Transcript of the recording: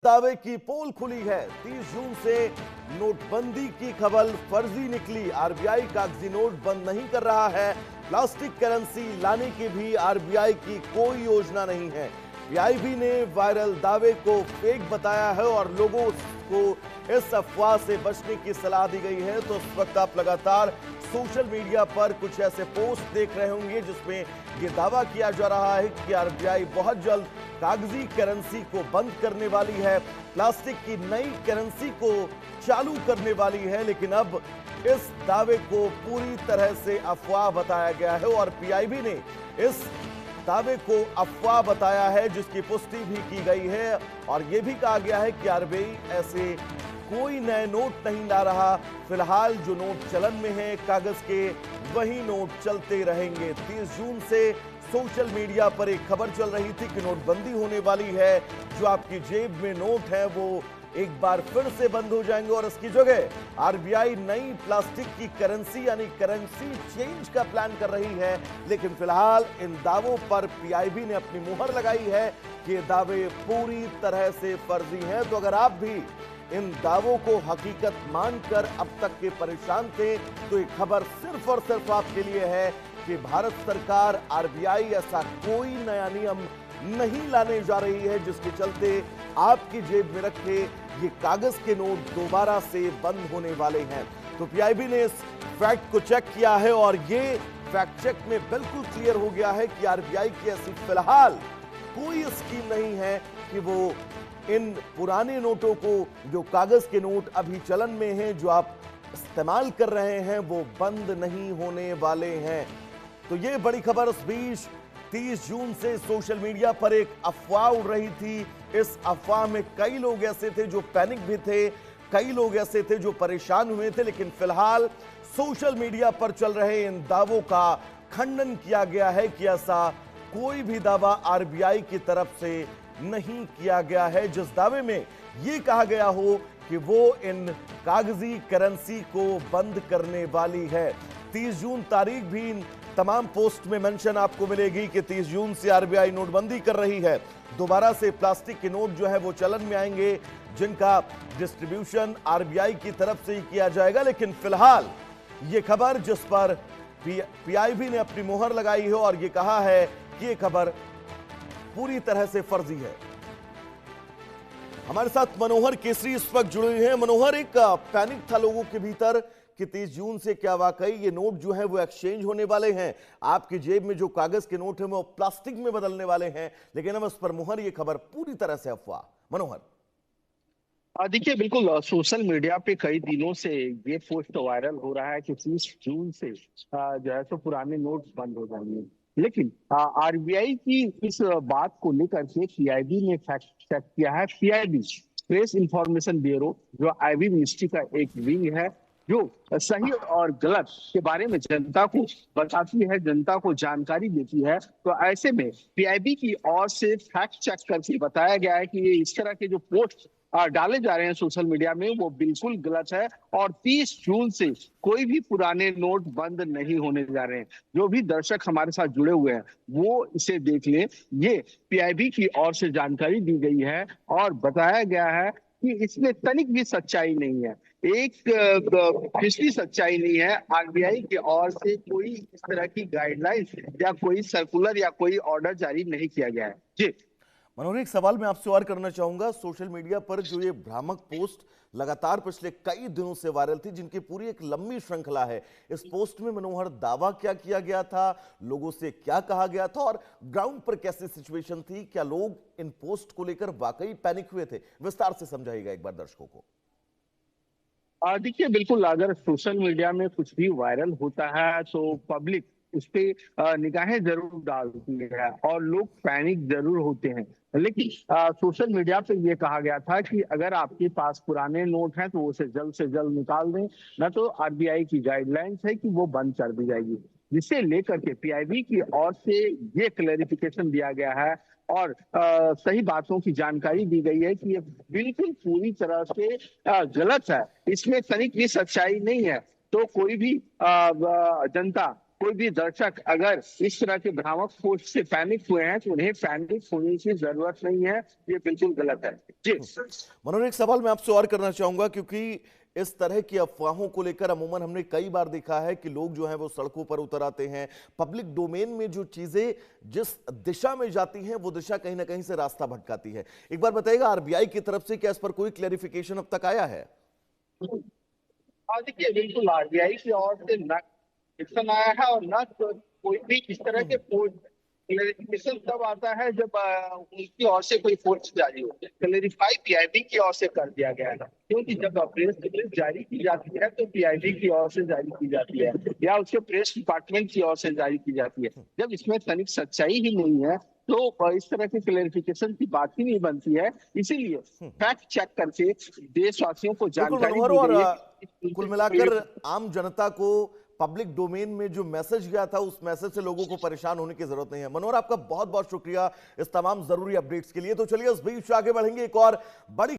दावे की पोल खुली है। 30 जून से नोटबंदी की खबर फर्जी निकली। आरबीआई कागजी नोट बंद नहीं कर रहा है। प्लास्टिक करेंसी लाने की भी आरबीआई की कोई योजना नहीं है। पीआईबी ने वायरल दावे को फेक बताया है और लोगों को इस अफवाह से बचने की सलाह दी गई है। तो इस वक्त आप लगातार सोशल मीडिया पर कुछ ऐसे पोस्ट देख रहे होंगे जिसमें यह दावा किया जा रहा है कि आरबीआई बहुत जल्द कागजी करेंसी को बंद करने वाली है, प्लास्टिक की नई करेंसी को चालू करने वाली है। लेकिन अब इस दावे को पूरी तरह से अफवाह बताया गया है और पीआईबी ने इस दावे को अफवाह बताया है, जिसकी पुष्टि भी की गई है और यह भी कहा गया है कि आरबीआई ऐसे कोई नए नोट नहीं ला रहा। फिलहाल जो नोट चलन में है कागज के, वही नोट चलते रहेंगे। 30 जून से सोशल मीडिया पर एक खबर चल रही थी कि नोटबंदी होने वाली है। जो आपकी जेब में नोट है वो एक बार फिर से बंद हो जाएंगे और इसकी जगह आरबीआई नई प्लास्टिक की करेंसी यानी करेंसी चेंज का प्लान कर रही है। लेकिन फिलहाल इन दावों पर पीआईबी ने अपनी मुहर लगाई है कि ये दावे पूरी तरह से फर्जी हैं। तो अगर आप भी इन दावों को हकीकत मानकर अब तक के परेशान थे तो ये खबर सिर्फ और सिर्फ आपके लिए है कि भारत सरकार आरबीआई ऐसा कोई नया नियम नहीं लाने जा रही है जिसके चलते आपकी जेब में रखे ये कागज के नोट दोबारा से बंद होने वाले हैं। तो पीआईबी ने इस फैक्ट को चेक किया है और ये फैक्ट चेक में बिल्कुल क्लियर हो गया है कि आरबीआई की ऐसी फिलहाल कोई स्कीम नहीं है कि वो इन पुराने नोटों को, जो कागज के नोट अभी चलन में हैं, जो आप इस्तेमाल कर रहे हैं, वो बंद नहीं होने वाले हैं। तो ये बड़ी खबर इस बीच 30 जून से सोशल मीडिया पर एक अफवाह उड़ रही थी। इस अफवाह में कई लोग ऐसे थे जो पैनिक भी थे, कई लोग ऐसे थे जो परेशान हुए थे। लेकिन फिलहाल सोशल मीडिया पर चल रहे इन दावों का खंडन किया गया है कि ऐसा कोई भी दावा आरबीआई की तरफ से नहीं किया गया है जिस दावे में यह कहा गया हो कि वो इन कागजी करेंसी को बंद करने वाली है। 30 जून तारीख भी इन तमाम पोस्ट में मेंशन आपको मिलेगी कि 30 जून से आरबीआई नोटबंदी कर रही है। दोबारा से प्लास्टिक के नोट जो है वो चलन में आएंगे, जिनका डिस्ट्रीब्यूशन आरबीआई की तरफ से ही किया जाएगा। लेकिन फिलहाल ये खबर जिस पर पीआईबी ने अपनी मोहर लगाई है और ये कहा है कि ये खबर पूरी तरह से फर्जी है। हमारे साथ मनोहर केसरी इस वक्त जुड़े हुए हैं। मनोहर, एक पैनिक था लोगों के भीतर कि 30 जून से क्या वाकई ये नोट जो है वो एक्सचेंज होने वाले हैं, आपकी जेब में जो कागज के नोट हैं वो प्लास्टिक में बदलने वाले हैं। लेकिन अब इस पर मुहर, ये खबर पूरी तरह से अफवाह। मनोहर, देखिए, बिल्कुल सोशल मीडिया पे कई दिनों से ये पोस्ट वायरल हो रहा है कि 30 जून से जो है तो पुराने नोट बंद हो जाएंगे। लेकिन आरबीआई की इस बात को लेकर के पीआईबी ने फैक्ट चेक किया है। पीआईबी प्रेस इंफॉर्मेशन ब्यूरो, जो आईबी मिनिस्ट्री का एक विंग है, जो सही और गलत के बारे में जनता को बताती है, जनता को जानकारी देती है। तो ऐसे में पीआईबी की ओर से फैक्ट चेक करके बताया गया है कि ये इस तरह के जो पोस्ट डाले जा रहे हैं सोशल मीडिया में वो बिल्कुल गलत है और 30 जून से कोई भी पुराने नोट बंद नहीं होने जा रहे हैं। जो भी दर्शक हमारे साथ जुड़े हुए हैं वो इसे देख लें। ये पीआईबी की ओर से जानकारी दी गई है और बताया गया है कि इसमें तनिक भी सच्चाई नहीं है, एक पिछली सच्चाई नहीं है। आरबीआई की ओर से कोई इस तरह की गाइडलाइंस या कोई सर्कुलर या कोई ऑर्डर जारी नहीं किया गया है। जी मनोहर, एक सवाल मैं आपसे और करना चाहूंगा। सोशल मीडिया पर जो ये भ्रामक पोस्ट लगातार पिछले कई दिनों से वायरल थी, जिनकी पूरी एक लंबी श्रृंखला है, इस पोस्ट में मनोहर दावा क्या किया गया था, लोगों से क्या कहा गया था और ग्राउंड पर कैसी सिचुएशन थी? क्या लोग इन पोस्ट को लेकर वाकई पैनिक हुए थे? विस्तार से समझाइएगा एक बार दर्शकों को। देखिए, बिल्कुल अगर सोशल मीडिया में कुछ भी वायरल होता है तो पब्लिक उस पे निगाहें जरूर डालती है और लोग पैनिक जरूर होते हैं। लेकिन सोशल मीडिया पे ये कहा गया था कि अगर आपके पास पुराने नोट हैं तो उसे जल्द से जल्द निकाल दें, न तो आरबीआई की गाइडलाइंस है कि वो बंद कर दी जाएगी। जिसे लेकर के पीआईबी की ओर से ये क्लेरिफिकेशन दिया गया है और सही बातों की जानकारी दी गई है कि ये बिल्कुल पूरी तरह से गलत है, इसमें तनिक भी सच्चाई नहीं है। तो कोई भी जनता कोई भी दर्शक अगर इस तरह के भ्रामक पोस्ट से पैनिक हुए हैं तो उन्हें पैनिक होने की जरूरत नहीं है, ये बिल्कुल गलत है जी। मनोज, एक सवाल मैं आपसे और करना चाहूंगा, क्योंकि इस तरह की अफवाहों को लेकर अमूमन हमने कई बार देखा है कि लोग जो हैं वो सड़कों पर उतर आते हैं। पब्लिक डोमेन में जो चीजें जिस दिशा में जाती हैं वो दिशा कहीं ना कहीं से रास्ता भटकाती है। एक बार बताइएगा, आरबीआई की तरफ से क्या इस पर कोई क्लेरिफिकेशन अब तक आया है? हाँ देखिए, बिल्कुल आरबीआई की ओर से न एक्शन आया है और न कोई भी इस तरह के क्लेरिफिकेशन तब आता है जब उनकी ओर से कोई फोर्स जारी होती है। क्लेरिफाई पीआईबी की ओर से कर दिया गया है, क्योंकि जब प्रेस रिलीज जारी की जाती है तो पीआईबी की ओर से जारी की जाती है या उसके प्रेस डिपार्टमेंट की ओर से जारी की जाती है। जब इसमें तनिक सच्चाई ही नहीं है तो इस तरह के क्लेरिफिकेशन की बात ही नहीं बनती है। इसीलिए फैक्ट चेक करके देशवासियों को बिल्कुल जानकारी मनोहर, दी और गई है। कुल मिलाकर आम जनता को पब्लिक डोमेन में जो मैसेज गया था उस मैसेज से लोगों को परेशान होने की जरूरत नहीं है। मनोहर, आपका बहुत बहुत शुक्रिया इस तमाम जरूरी अपडेट्स के लिए। तो चलिए इस बीच आगे बढ़ेंगे, एक और बड़ी